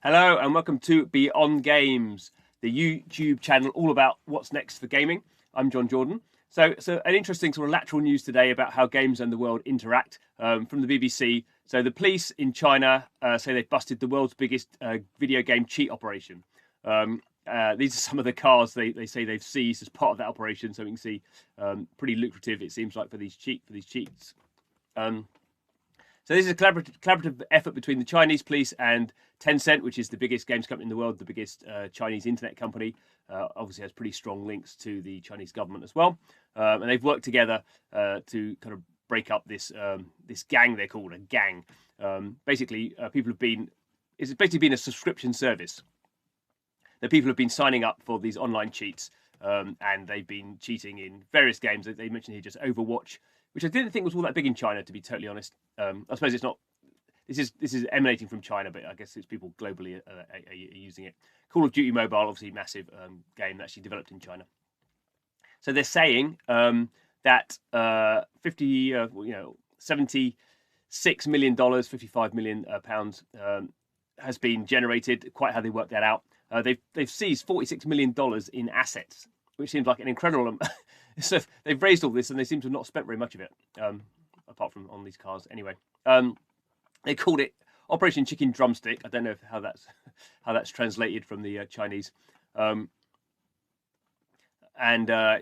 Hello and welcome to Beyond Games, the YouTube channel all about what's next for gaming. I'm John Jordan. So an interesting sort of lateral news today about how games and the world interact from the BBC. So the police in China say they've busted the world's biggest video game cheat operation. These are some of the cars they say they've seized as part of that operation. So we can see pretty lucrative it seems like for these cheats. So this is a collaborative effort between the Chinese police and Tencent, which is the biggest games company in the world, the biggest Chinese internet company. Obviously has pretty strong links to the Chinese government as well. And they've worked together to kind of break up this gang, they're called a gang. It's basically been a subscription service that people have been signing up for these online cheats. And they've been cheating in various games. They mentioned here just Overwatch, which I didn't think was all that big in China, to be totally honest. I suppose it's not. This is emanating from China, but I guess it's people globally are using it. Call of Duty Mobile, obviously massive game actually developed in China. So they're saying that 76 million dollars, 55 million pounds has been generated. Quite how they worked that out. They've seized $46 million in assets, which seems like an incredible. So they've raised all this, and they seem to have not spent very much of it, apart from on these cars. Anyway, they called it Operation Chicken Drumstick. I don't know how that's translated from the Chinese. It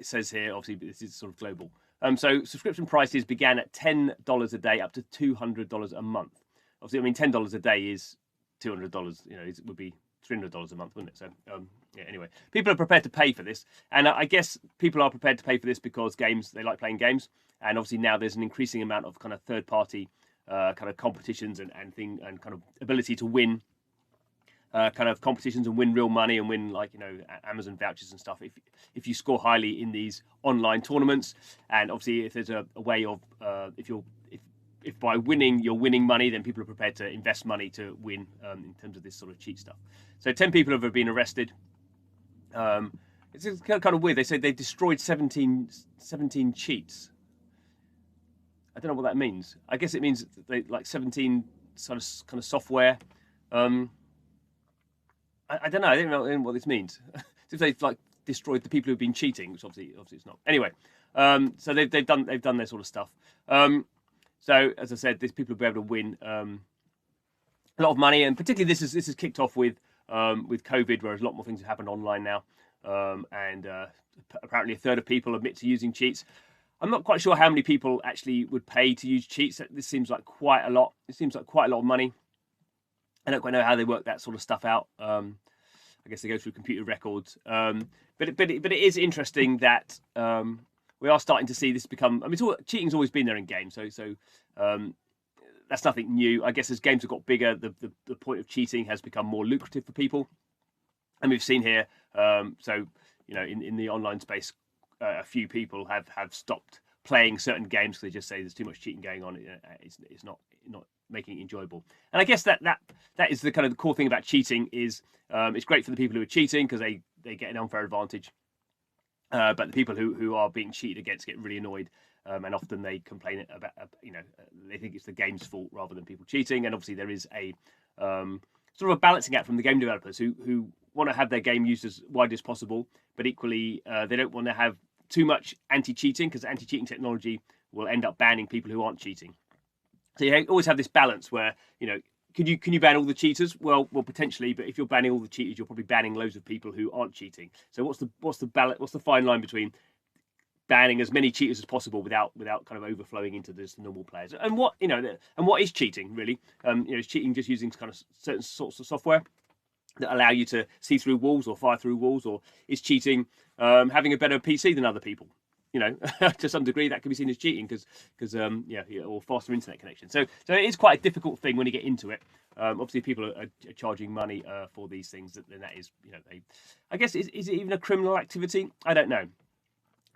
says here, obviously, this is sort of global. So subscription prices began at $10 a day, up to $200 a month. Obviously, I mean, $10 a day is $200. It would be $300 a month, wouldn't it? So, anyway, people are prepared to pay for this, and I guess people are prepared to pay for this because they like playing games, and obviously now there's an increasing amount of kind of third-party kind of competitions and kind of ability to win kind of competitions and win real money and win Amazon vouchers and stuff if you score highly in these online tournaments. And obviously, if there's a way of if by winning you're winning money, then people are prepared to invest money to win in terms of this sort of cheat stuff. So 10 people have been arrested. It's kind of weird. They say they destroyed 17 cheats. I don't know what that means. I guess it means they 17 kind of software. I don't know. I don't know what this means. If they've destroyed the people who've been cheating, which obviously it's not. Anyway, so they've done their sort of stuff. So as I said, these people will be able to win a lot of money, and particularly this is kicked off with COVID, whereas a lot more things have happened online now. Apparently, a third of people admit to using cheats. I'm not quite sure how many people actually would pay to use cheats. This seems like quite a lot. It seems like quite a lot of money. I don't quite know how they work that sort of stuff out. I guess they go through computer records. But it is interesting that we are starting to see this become. I mean, cheating's always been there in games, so that's nothing new. I guess as games have got bigger, the point of cheating has become more lucrative for people, and we've seen here. In the online space, a few people have stopped playing certain games because they just say there's too much cheating going on. It's not making it enjoyable. And I guess that is the kind of the core thing about cheating is it's great for the people who are cheating because they get an unfair advantage. But the people who are being cheated against get really annoyed, and often they complain about they think it's the game's fault rather than people cheating. And obviously there is a sort of a balancing act from the game developers who want to have their game used as widely as possible, but equally they don't want to have too much anti-cheating because anti-cheating technology will end up banning people who aren't cheating. So you always have this balance where can you ban all the cheaters? Well, potentially, but if you're banning all the cheaters, you're probably banning loads of people who aren't cheating. So what's the fine line between banning as many cheaters as possible without kind of overflowing into just normal players? And what is cheating really? Is cheating just using kind of certain sorts of software that allow you to see through walls or fire through walls, or is cheating having a better PC than other people? To some degree that can be seen as cheating because or faster internet connection. So it is quite a difficult thing when you get into it. Obviously, people are charging money for these things. Then that is, I guess, is it even a criminal activity? I don't know.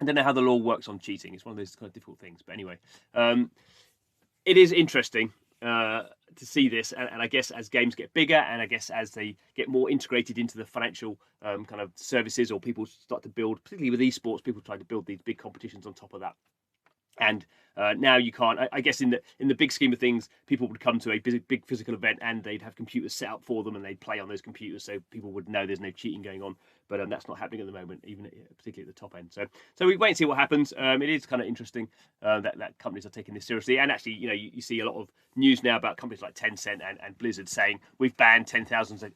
I don't know how the law works on cheating. It's one of those kind of difficult things. But anyway, it is interesting to see this, and I guess as games get bigger, and I guess as they get more integrated into the financial kind of services, or people start to build, particularly with esports, people try to build these big competitions on top of that. And now you can't. I guess in the big scheme of things, people would come to a big physical event and they'd have computers set up for them and they'd play on those computers, so people would know there's no cheating going on. But that's not happening at the moment, even particularly at the top end. So we wait and see what happens. It is kind of interesting that companies are taking this seriously. And actually, you see a lot of news now about companies like Tencent and Blizzard saying we've banned 10,000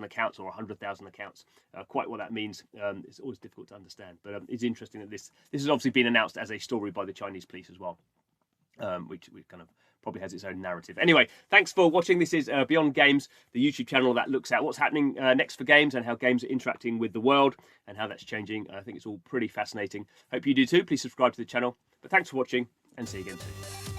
accounts or 100,000 accounts. Quite what that means, it's always difficult to understand. But it's interesting that this has obviously been announced as a story by the Chinese police as well, which kind of probably has its own narrative. Anyway, thanks for watching. This is Beyond Games, the YouTube channel that looks at what's happening next for games and how games are interacting with the world and how that's changing. I think it's all pretty fascinating. Hope you do too. Please subscribe to the channel. But thanks for watching and see you again soon.